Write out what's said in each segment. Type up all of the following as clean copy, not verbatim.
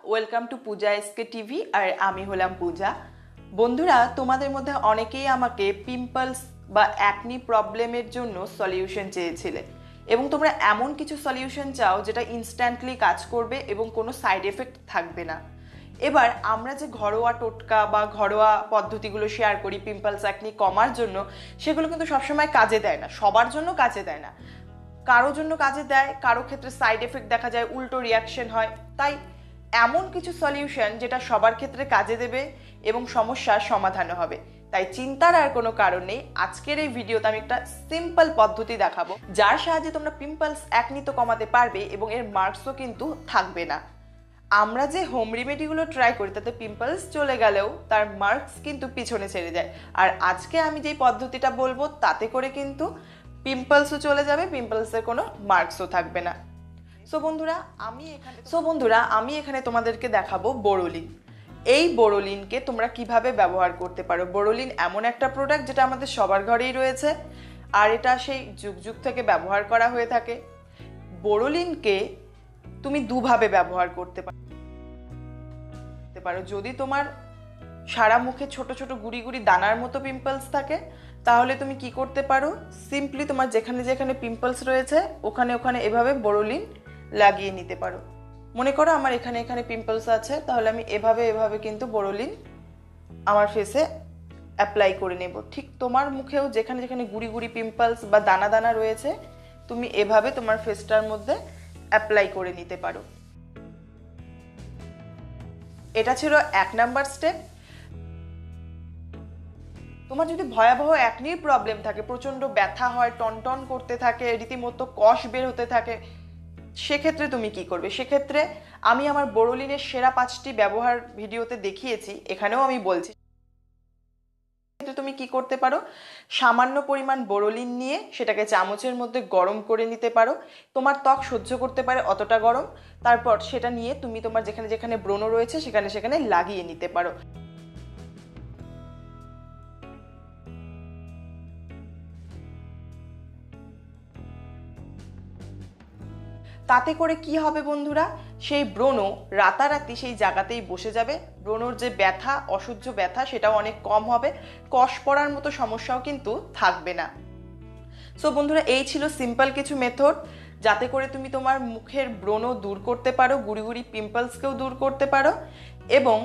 Welcome to Puja SK TV. আর আমি হলাম পূজা। বন্ধুরা, তোমাদের মধ্যে অনেকেই আমাকে পিম্পলস বা অ্যাকনি প্রবলেমের জন্য সলিউশন চেয়েছিলে এবং তোমরা এমন কিছু সলিউশন চাও যেটা ইনস্ট্যান্টলি কাজ করবে এবং কোনো সাইড এফেক্ট থাকবে না। এবার আমরা যে ঘরোয়া টোটকা বা ঘরোয়া পদ্ধতিগুলো শেয়ার করি পিম্পলস অ্যাকনি কমার জন্য, সেগুলো কিন্তু সবসময় কাজে দেয় না, সবার জন্য কাজে দেয় না। কারোর জন্য কাজে দেয়, কারো ক্ষেত্রে সাইড এফেক্ট দেখা যায়, উল্টো রিয়াকশন হয়। তাই এমন কিছু সলিউশন যেটা সবার ক্ষেত্রে কাজে দেবে এবং সমস্যার সমাধানও হবে। তাই চিন্তার আর কোনো কারণ নেই। আজকের এই ভিডিওতে আমি একটা সিম্পল পদ্ধতি দেখাবো যার সাহায্যে তোমরা পিম্পলস অ্যাকনি তো কমাতে পারবে এবং এর মার্কসও কিন্তু থাকবে না। আমরা যে হোম রেমেডিগুলো ট্রাই করি তাতে পিম্পলস চলে গেলেও তার মার্কস কিন্তু পিছনে ছেড়ে যায়। আর আজকে আমি যেই পদ্ধতিটা বলবো তাতে করে কিন্তু পিম্পলসও চলে যাবে, পিম্পলসের কোনো মার্কসও থাকবে না। সো বন্ধুরা আমি এখানে তোমাদেরকে দেখাবো বোরোলিন। এই বোরোলিনকে তোমরা কিভাবে ব্যবহার করতে পারো। বোরোলিন এমন একটা প্রোডাক্ট যেটা আমাদের সবার ঘরেই রয়েছে আর এটা সেই যুগ যুগ থেকে ব্যবহার করা হয়ে থাকে। বোরোলিনকে তুমি দুভাবে ব্যবহার করতে পারো। যদি তোমার সারা মুখে ছোট ছোট গুড়ি গুড়ি দানার মতো পিম্পলস থাকে তাহলে তুমি কি করতে পারো, সিম্পলি তোমার যেখানে যেখানে পিম্পলস রয়েছে ওখানে ওখানে এভাবে বোরোলিন লাগিয়ে নিতে পারো। মনে করো আমার এখানে এখানে পিম্পলস আছে, তাহলে আমি এভাবে এভাবে কিন্তু বোরোলিন আমার ফেসে অ্যাপ্লাই করে নেব। ঠিক তোমার মুখেও যেখানে যেখানে গুড়ি গুড়ি পিম্পলস বা দানা দানা রয়েছে তুমি এভাবে তোমার ফেসটার মধ্যে অ্যাপ্লাই করে নিতে পারো। এটা ছিল 1 নাম্বার স্টেপ। তোমার যদি ভয়াবহ অ্যাকনির প্রবলেম থাকে, প্রচন্ড ব্যথা হয়, টনটন করতে থাকে, রীতিমতো কষ বের হতে থাকে, সেক্ষেত্রে তুমি কি করবে? সেক্ষেত্রে আমি আমার বোরোলিনের সেরা 5টি ব্যবহার ভিডিওতে দেখিয়েছি, এখানেও আমি বলছি। তুমি কি করতে পারো, সামান্য পরিমাণ বোরোলিন নিয়ে সেটাকে চামচের মধ্যে গরম করে নিতে পারো। তোমার ত্বক সহ্য করতে পারে অতটা গরম। তারপর সেটা নিয়ে তুমি তোমার যেখানে যেখানে ব্রণ রয়েছে সেখানে সেখানে লাগিয়ে নিতে পারো। তাতে করে কি হবে বন্ধুরা, সেই ব্রণ রাতারাতি সেই জায়গাতেই বসে যাবে। ব্রণর যে ব্যথা, অসহ্য ব্যথা, সেটাও অনেক কম হবে। কষ পড়ার মতো সমস্যাও কিন্তু থাকবে না। সো বন্ধুরা, এই ছিল সিম্পল কিছু মেথড যাতে করে তুমি তোমার মুখের ব্রণ দূর করতে পারো, গুড়ি গুড়ি পিম্পলসকেও দূর করতে পারো। এবং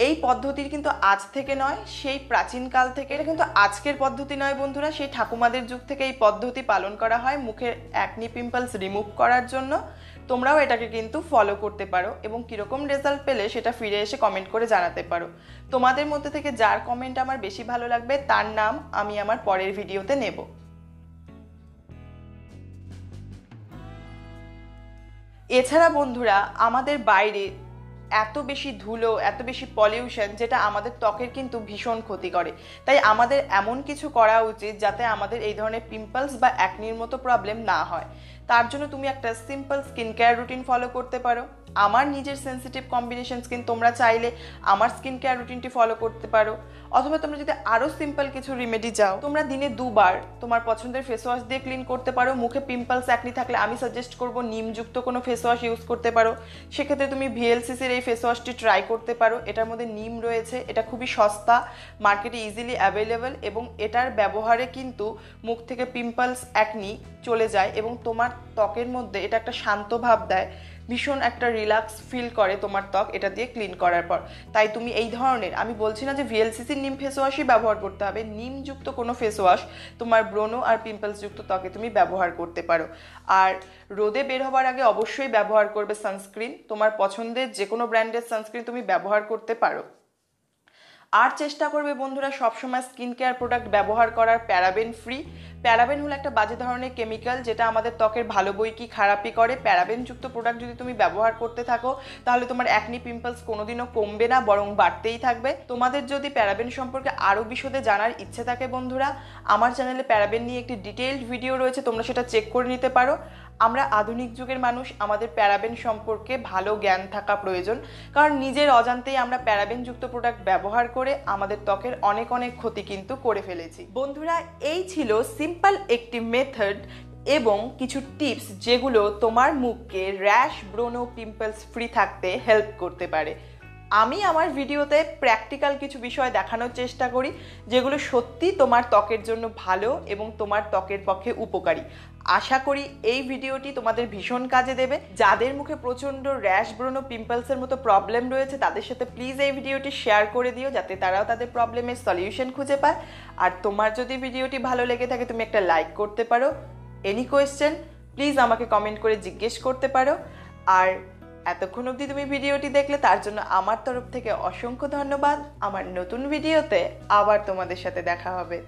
এই পদ্ধতির কিন্তু আজ থেকে নয়, সেই প্রাচীনকাল থেকে। এটা কিন্তু আজকের পদ্ধতি নয় বন্ধুরা, সেই ঠাকুমাদের যুগ থেকে এই পদ্ধতি পালন করা হয় মুখের অ্যাকনি পিম্পলস রিমুভ করার জন্য। তোমরাও এটাকে কিন্তু ফলো করতে পারো এবং কিরকম রেজাল্ট পেলে সেটা ফিরে এসে কমেন্ট করে জানাতে পারো। তোমাদের মধ্যে থেকে যার কমেন্ট আমার বেশি ভালো লাগবে তার নাম আমি আমার পরের ভিডিওতে নেব। এছাড়া বন্ধুরা, আমাদের বাইরে এত বেশি ধুলো, এত বেশি পলিউশন, যেটা আমাদের ত্বকের কিন্তু ভীষণ ক্ষতি করে। তাই আমাদের এমন কিছু করা উচিত যাতে আমাদের এই ধরনের পিম্পলস বা অ্যাকনির মতো প্রবলেম না হয়। তার জন্য তুমি একটা simple skin care routine follow করতে পারো। আমার নিজের সেন্সিটিভ কম্বিনেশন স্কিন, তোমরা চাইলে আমার স্কিন কেয়ার রুটিনটি ফলো করতে পারো। অথবা তোমরা যদি আরও সিম্পল কিছু রেমেডি চাও, তোমরা দিনে 2 বার তোমার পছন্দের ফেস ওয়াশ দিয়ে ক্লিন করতে পারো। মুখে পিম্পলস অ্যাকনি থাকলে আমি সাজেস্ট করবো নিমযুক্ত কোনো ফেস ওয়াশ ইউজ করতে পারো। সেক্ষেত্রে তুমি ভিএলসিসির এই ফেস ওয়াশটি ট্রাই করতে পারো। এটার মধ্যে নিম রয়েছে, এটা খুবই সস্তা, মার্কেটে ইজিলি অ্যাভেলেবল এবং এটার ব্যবহারে কিন্তু মুখ থেকে পিম্পলস অ্যাকনি চলে যায় এবং তোমার ত্বকের মধ্যে এটা একটা শান্ত ভাব দেয়, ভীষণ একটা রিল্যাক্স ফিল করে তোমার ত্বক এটা দিয়ে ক্লিন করার পর। তাই তুমি এই ধরনের, আমি বলছি না যে ভিএলসিসির নিম ফেস ওয়াশই ব্যবহার করতে হবে, নিমযুক্ত কোনো ফেস ওয়াশ তোমার ব্রণ আর পিম্পলসযুক্ত ত্বকে তুমি ব্যবহার করতে পারো। আর রোদে বের হবার আগে অবশ্যই ব্যবহার করবে সানস্ক্রিন। তোমার পছন্দের যে কোনো ব্র্যান্ডের সানস্ক্রিন তুমি ব্যবহার করতে পারো। আর চেষ্টা করবে বন্ধুরা সবসময় স্কিন কেয়ার প্রোডাক্ট ব্যবহার করার প্যারাবেন ফ্রি। প্যারাবেন হলো একটা বাজে ধরনের কেমিক্যাল যেটা আমাদের ত্বকের ভালো বই কি খারাপই করে। প্যারাবেনযুক্ত প্রোডাক্ট যদি তুমি ব্যবহার করতে থাকো তাহলে তোমার অ্যাকনি পিম্পলস কোনোদিনও কমবে না, বরং বাড়তেই থাকবে। তোমাদের যদি প্যারাবেন সম্পর্কে আরও বিশদে জানার ইচ্ছে থাকে বন্ধুরা, আমার চ্যানেলে প্যারাবেন নিয়ে একটি ডিটেইলড ভিডিও রয়েছে, তোমরা সেটা চেক করে নিতে পারো। আমরা আধুনিক যুগের মানুষ, আমাদের প্যারাবেন সম্পর্কে ভালো জ্ঞান থাকা প্রয়োজন, কারণ নিজের অজান্তেই আমরা প্যারাবেনযুক্ত প্রোডাক্ট ব্যবহার করে আমাদের ত্বকের অনেক অনেক ক্ষতি কিন্তু করে ফেলেছি। বন্ধুরা, এই ছিল সিম্পল একটি মেথড এবং কিছু টিপস যেগুলো তোমার মুখকে র্যাশ, ব্রণ, পিম্পলস ফ্রি থাকতে হেল্প করতে পারে। আমি আমার ভিডিওতে প্র্যাকটিক্যাল কিছু বিষয় দেখানোর চেষ্টা করি যেগুলো সত্যি তোমার ত্বকের জন্য ভালো এবং তোমার ত্বকের পক্ষে উপকারী। আশা করি এই ভিডিওটি তোমাদের ভীষণ কাজে দেবে। যাদের মুখে প্রচণ্ড র্যাশ, ব্রণ, পিম্পলসের মতো প্রবলেম রয়েছে তাদের সাথে প্লিজ এই ভিডিওটি শেয়ার করে দিও, যাতে তারাও তাদের প্রবলেমের সলিউশন খুঁজে পায়। আর তোমার যদি ভিডিওটি ভালো লেগে থাকে তুমি একটা লাইক করতে পারো। এনি কোয়েশ্চেন প্লিজ আমাকে কমেন্ট করে জিজ্ঞেস করতে পারো। আর এতক্ষণ অবধি তুমি ভিডিওটি দেখলে তার জন্য আমার তরফ থেকে অসংখ্য ধন্যবাদ। আমার নতুন ভিডিওতে আবার তোমাদের সাথে দেখা হবে।